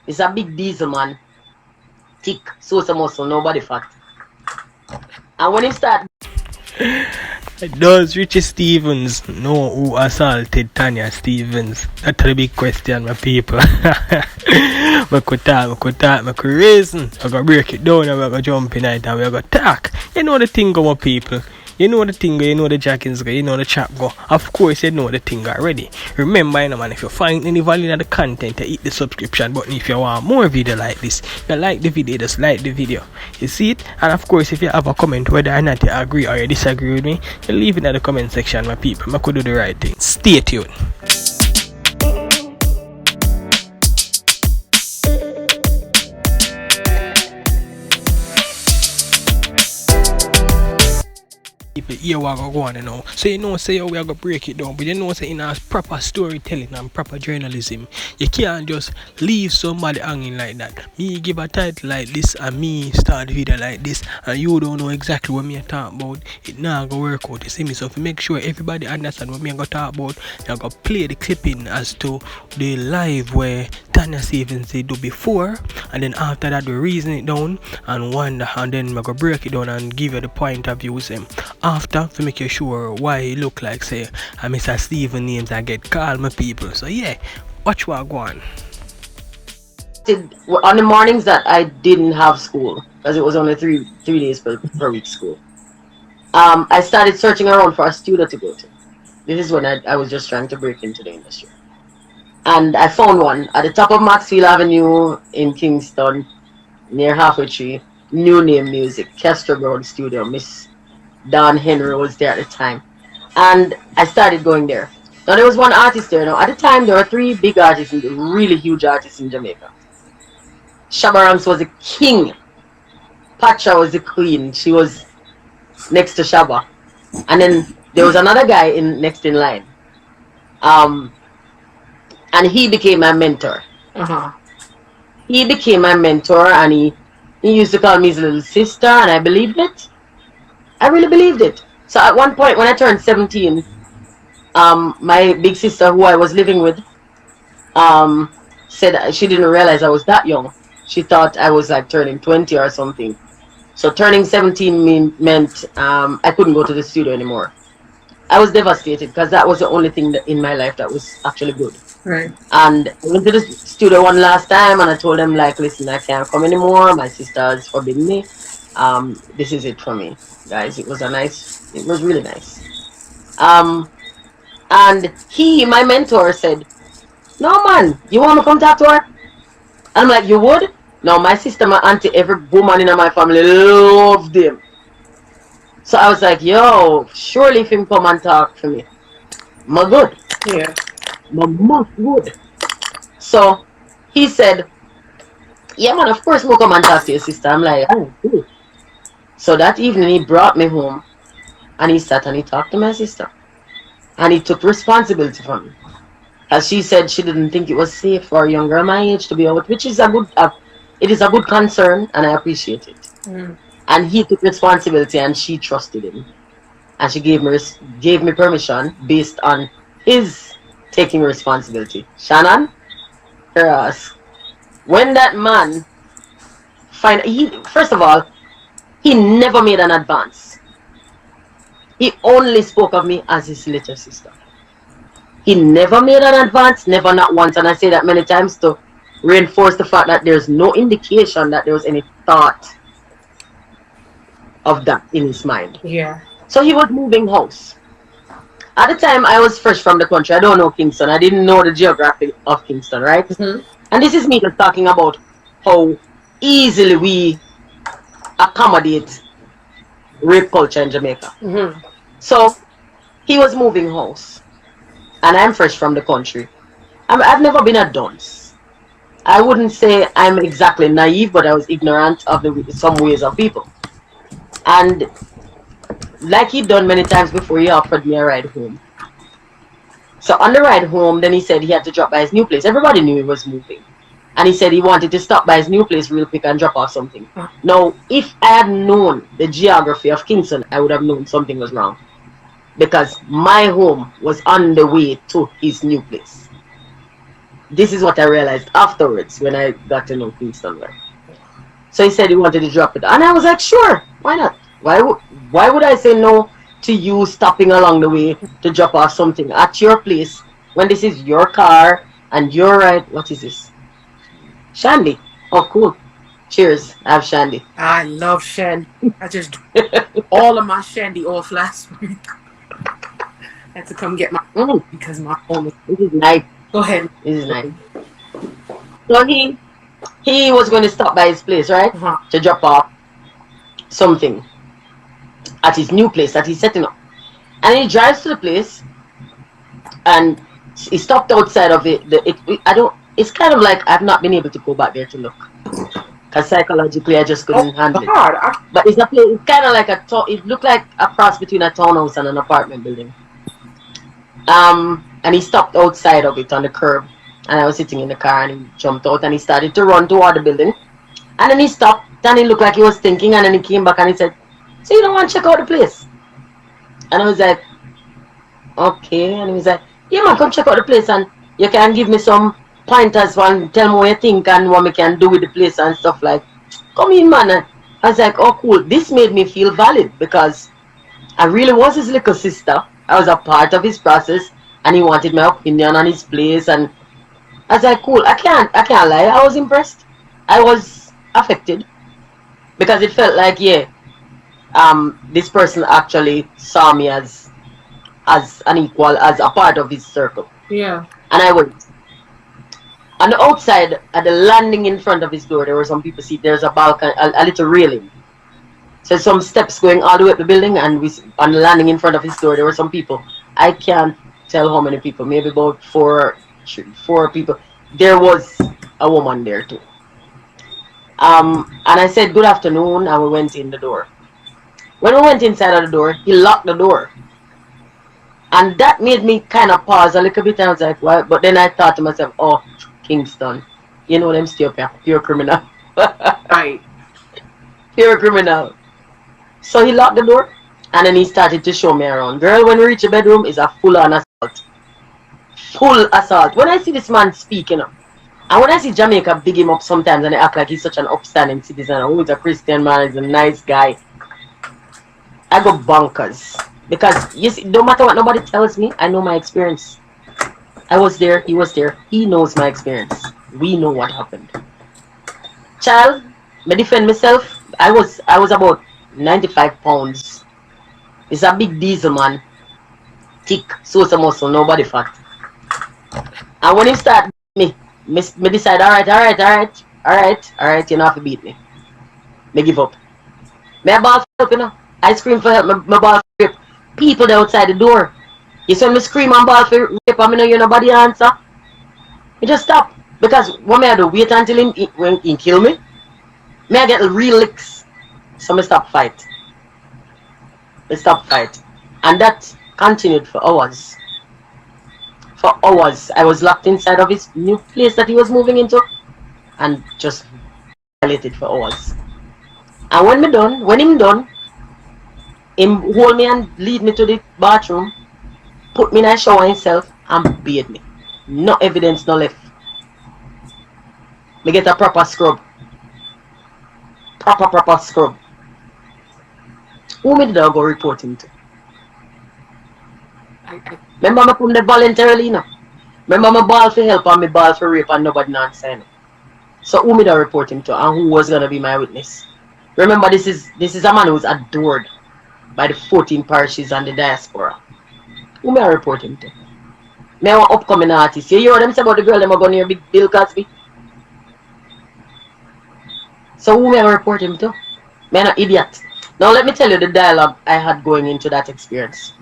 It's a big diesel, man. Thick, so muscle, nobody fat. And when he start... Does Richie Stephens know who assaulted Tanya Stephens? That's the big question, my people. I could reason. I gotta break it down and we gotta jump in it and we gotta talk. You know the thing, my people. You know the thing, you know the jackins go, you know the chap go. Of course, you know the thing already. Remember, you know, man, if you find any value in the content, you hit the subscription button. If you want more video like this, you like the video, just like the video. You see it? And of course, if you have a comment whether or not you agree or you disagree with me, you leave it in the comment section, my people. I could do the right thing. Stay tuned. People here what go on, you know. So you know say we are gonna break it down, but you know say in a proper storytelling and proper journalism, you can't just leave somebody hanging like that. Me give a title like this and me start the video like this and you don't know exactly what me I talk about, it not gonna work out. You see me? So to make sure everybody understand what me I gonna talk about, I gonna play the clipping as to the live where Tanya Stephens did do before, and then after that we reason it down and wonder, and then we gonna break it down and give you the point of views them. After to make you sure why it look like say Mr. Steven names I get called my people. So yeah, watch what go on. On the mornings that I didn't have school, because it was only three days per week school, I started searching around for a studio to go to. This is when I was just trying to break into the industry. And I found one at the top of Maxfield Avenue in Kingston, near Halfway Tree. New Name Music, Kestra Brown Studio. Miss Don Henry was there at the time. And I started going there. Now there was one artist there. Now at the time there were three big artists, really huge artists in Jamaica. Shabba Ranks was the king. Pacha was the queen. She was next to Shabba. And then there was another guy next in line. And he became my mentor. He became my mentor, and he used to call me his little sister, and I believed it. I really believed it. So at one point when I turned 17, my big sister who I was living with said she didn't realize I was that young. She thought I was like turning 20 or something. So turning 17 meant I couldn't go to the studio anymore. I was devastated because that was the only thing in my life that was actually good. Right. And I went to the studio one last time and I told them like, listen, I can't come anymore. My sister has forbidden me. This is it for me, guys. It was really nice. And my mentor said, no man, you want me to come talk to her? And I'm like, you would? No, my sister, my auntie, every woman in my family loved him. So I was like, yo, surely if him come and talk to me, my good. Yeah. My most good. So he said, yeah man, of course we'll come and talk to your sister. I'm like, oh, cool. So that evening he brought me home and he sat and he talked to my sister. And he took responsibility for me. As she said, she didn't think it was safe for a younger my age to be out, which is it is a good concern, and I appreciate it. And he took responsibility and she trusted him. And she gave me permission based on his taking responsibility. Shannon, when that man first of all, he never made an advance. He only spoke of me as his little sister. He never made an advance, never, not once. And I say that many times to reinforce the fact that there's no indication that there was any thought of that in his mind. Yeah. So he was moving house. At the time, I was fresh from the country. I don't know Kingston. I didn't know the geography of Kingston, right? And this is me just talking about how easily we accommodate rape culture in Jamaica. So he was moving house. And I'm fresh from the country. I've never been a dunce. I wouldn't say I'm exactly naive, but I was ignorant of some ways of people. And like he'd done many times before, he offered me a ride home. So on the ride home, then he said he had to drop by his new place. Everybody knew he was moving. And he said he wanted to stop by his new place real quick and drop off something. Now, if I had known the geography of Kingston, I would have known something was wrong. Because my home was on the way to his new place. this is what I realized afterwards when I got to know Kingston well. So he said he wanted to drop it. And I was like, sure, why not? Why would I say no to you stopping along the way to drop off something at your place when this is your car and you're right? What is this? Shandy. Oh, cool. Cheers. I have Shandy. I love Shandy. I just all of my Shandy off last week. I had to come get my because my phone was. This is nice. Go ahead. This is nice. So he was going to stop by his place, right? To drop off something at his new place that he's setting up. And he drives to the place and he stopped outside of it. It's kind of like I've not been able to go back there to look. Because psychologically I just couldn't handle it. But it's kind of like it looked like a cross between a townhouse and an apartment building. And he stopped outside of it on the curb. And I was sitting in the car and he jumped out and he started to run toward the building. And then he stopped and he looked like he was thinking and then he came back and he said, so you don't want to check out the place? And I was like, okay. And he was like, yeah man, come check out the place and you can give me some pointers and tell me what you think and what we can do with the place and stuff like. Come in man. And I was like, oh cool. This made me feel valid because I really was his little sister. I was a part of his process and he wanted my opinion on his place and I was like, cool, I can't lie. I was impressed. I was affected. Because it felt like, yeah, this person actually saw me as an equal, as a part of his circle. Yeah. And I went. On the outside, at the landing in front of his door, there were some people see there's a balcony, a little railing. So some steps going all the way up the building and on the landing in front of his door, there were some people. I can't tell how many people, maybe about four people. There was a woman there too. And I said good afternoon and we went in the door. When we went inside of the door, he locked the door. And that made me kind of pause a little bit and I was like, what? But then I thought to myself, oh, Kingston, you know them still pure criminal. Right. Pure criminal. So he locked the door and then he started to show me around. Girl, when we reach the bedroom, it's a full-on assault. Full assault. When I see this man speaking up, and when I see Jamaica big him up sometimes and they act like he's such an upstanding citizen, oh, he's a Christian man, he's a nice guy, I go bonkers. Because you see, no matter what nobody tells me, I know my experience. I was there, he was there, he knows my experience. We know what happened. Child, I defend myself. I was about 95 pounds. It's a big diesel man. Thick, so muscle, nobody fat. And when he start me decide, alright, you know have to beat me. Me give up. Me a ball for help, you know. I scream for help, my ball for rape. People there outside the door. You see me scream and ball for rape and me know you nobody answer. Me just stop. Because what me I do, wait until he kill me. Me I get real licks. So me stop fight. And that continued for hours. For hours, I was locked inside of his new place that he was moving into and just violated for hours. And when him done, him hold me and lead me to the bathroom, put me in a shower himself and bathe me. No evidence, no left. Me get a proper scrub. Proper scrub. Who me did I go report him to? Remember I put the voluntarily now. Remember my ball for help and my ball for rape and nobody not sign it. So who me da report him to and who was gonna be my witness? Remember this is a man who's adored by the 14 parishes and the diaspora. Who me I report him to? Me an upcoming artist. You hear them say about the girl them are going near Big Bill Cosby? So who me I report him to? Me an idiot. Now let me tell you the dialogue I had going into that experience.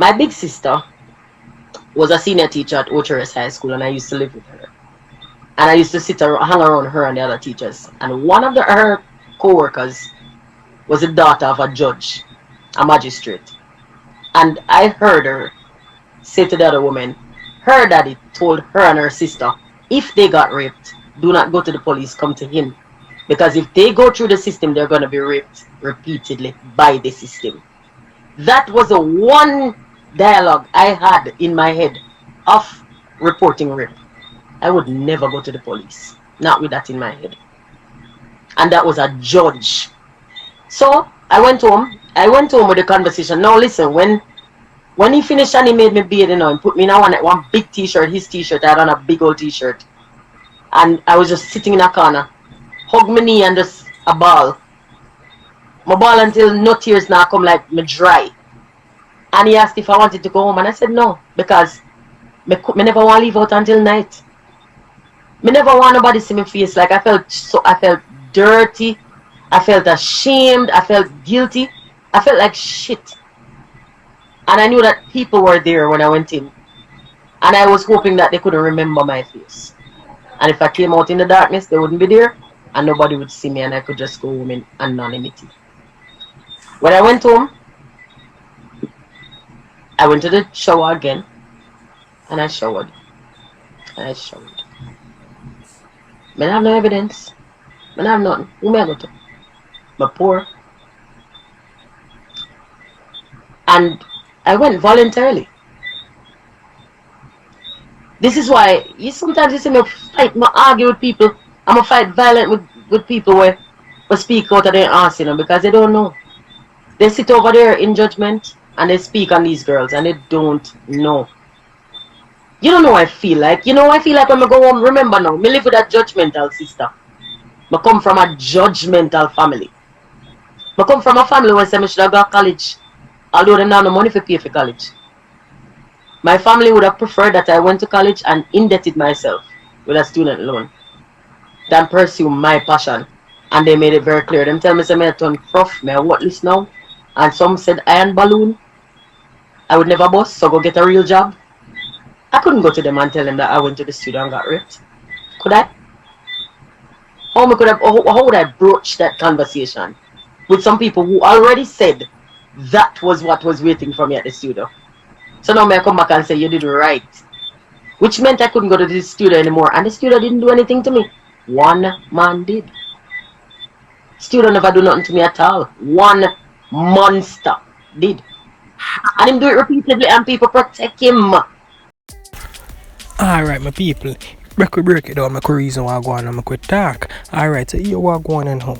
My big sister was a senior teacher at Ocherest High School and I used to live with her. And I used to hang around her and the other teachers. And one of her co-workers was the daughter of a judge, a magistrate. And I heard her say to the other woman, her daddy told her and her sister, if they got raped, do not go to the police, come to him. Because if they go through the system, they're going to be raped repeatedly by the system. That was the one dialogue I had in my head of reporting rape. I would never go to the police. Not with that in my head. And that was a judge. So I went home. I went home with the conversation. Now listen, when he finished and he made me bathe, and put me in one big t-shirt, his t-shirt, I had on a big old t-shirt. And I was just sitting in a corner. Hug my knee and just a ball. My ball until no tears now come like me dry. And he asked if I wanted to go home, and I said no, because me never want to leave out until night. Me never want nobody see me face. Like I felt dirty. I felt ashamed. I felt guilty. I felt like shit. And I knew that people were there when I went in. And I was hoping that they couldn't remember my face. And if I came out in the darkness, they wouldn't be there. And nobody would see me, and I could just go home in anonymity. When I went home, I went to the shower again. And I showered. I don't have no evidence. I don't have nothing. Who may I go to? I'm poor. And I went voluntarily. This is why sometimes you see me fight, I argue with people. I'm going to fight violent with people where speak out of their ass, because they don't know. They sit over there in judgment and they speak on these girls and they don't know. You don't know what I feel like. You know what I feel like when I go home? Remember now, me live with a judgmental sister. I come from a judgmental family. I come from a family where I should have gone to college, although they don't have no money to pay for college. My family would have preferred that I went to college and indebted myself with a student loan than pursue my passion. And they made it very clear. Them tell me I turn prof, me what list now. And some said iron balloon. I would never bust, so go get a real job. I couldn't go to them and tell them that I went to the studio and got raped. Could I? How would I broach that conversation with some people who already said that was what was waiting for me at the studio? So now I come back and say you did right. Which meant I couldn't go to the studio anymore. And the studio didn't do anything to me. One man did. Studio never do nothing to me at all. One monster did. And him do it repeatedly and people protect him. Alright, my people. Break it down. I could reason why I go on and I could talk. Alright, so here what go on and how.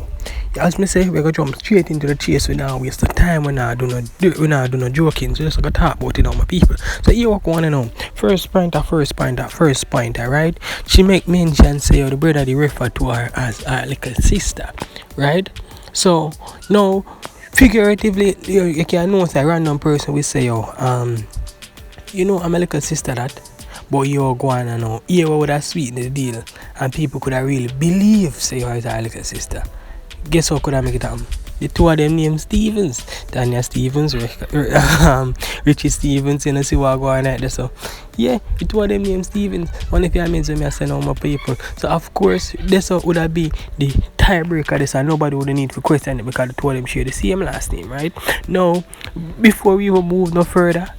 As me say, we're gonna jump straight into the chase. We now waste the time. We not do no joking. So just gonna talk about it now, my people. So here what go on and how. First pointer, right? She make mention say the brother they refer to her as her little sister, right? So now figuratively you can know a random person will say I'm a little sister that. But you're going and now, here would have sweetened the deal, and people could have really believe say you're a little sister. Guess what could I make it happen? The two of them named Stephens, Tanya Stephens, Richie Stephens, see what going on there. So, yeah, the two of them named Stephens. One of your means when I send out my people. So, of course, this would have be the tiebreaker. This and nobody would need to question it because the two of them share the same last name, right? Now, before we even move no further,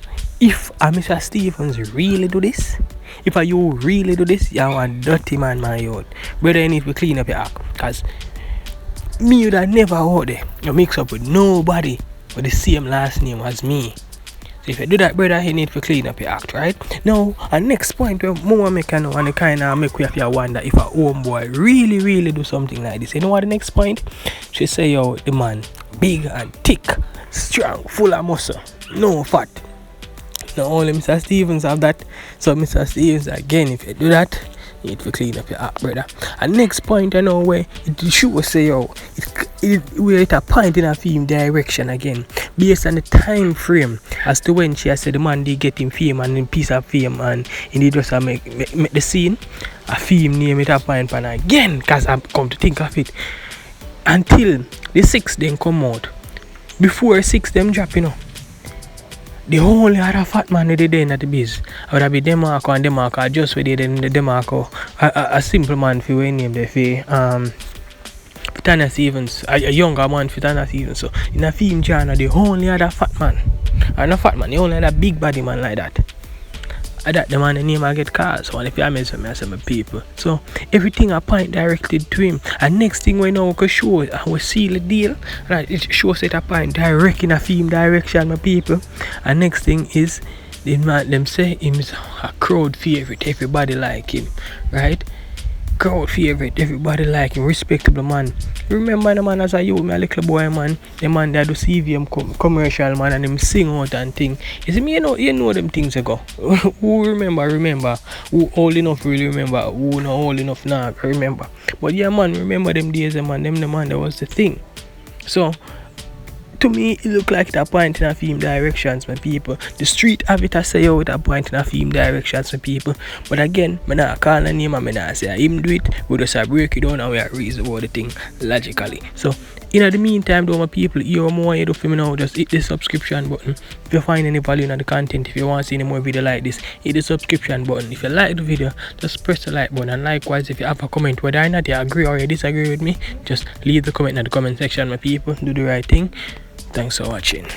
if Mr. Stephens really do this, if you really do this, you're a dirty man, my yard. Brother, you need to clean up your act. Because me would have never out there. You mix up with nobody with the same last name as me. So if you do that, brother, you need to clean up your act, right? Now, a next point where more make you know and kind of make you wonder if a homeboy really do something like this. You know what the next point? She say, yo, the man, big and thick, strong, full of muscle, no fat. Now only Mr. Stephens have that. So Mr. Stephens, again, if you do that, you need to clean up your act, brother. And next point, I know where it should say, we're at a point in a film direction again, based on the time frame as to when she has said the man did get him fame and a piece of fame, and he just make the scene a film name it up and again, because I've come to think of it until the 6 then come out. Before 6 them drop, the only other fat man they did at the biz. I would have been Demarco and Demarco just where they did in the Demarco. A simple man for when name they for Tanya Stephens. A younger man for Tanya Stephens. So in a film genre the only other fat man. And a fat man, the only other big body man like that. I that the man the name I get cars. One if you miss me, I say my people. So everything I point directed to him. And next thing we know we can show it and we seal the deal. Right, it shows it a point direct in a film direction, my people. And next thing is them say him's a crowd favorite. Everybody like him, right? Crowd favorite, everybody like him, respectable man. Remember the man as a youth, me a little boy man, the man that do CVM commercial man and him sing out and thing. You see me, you know them things ago. Who remember, who old enough really remember, who not old enough now remember. But yeah man, remember them days man, them the man that was the thing. So to me, it look like it point in a film directions, my people. The street have it to say out a point in a film directions, my people. But again, I not call a name and I not say him do it. We just break it down and we reason about the thing logically. So in the meantime, though, my people, you more you do for me now, just hit the subscription button. If you find any value in the content, if you want to see any more video like this, hit the subscription button. If you like the video, just press the like button. And likewise, if you have a comment, whether or not you agree or you disagree with me, just leave the comment in the comment section, my people. Do the right thing. Thanks for watching.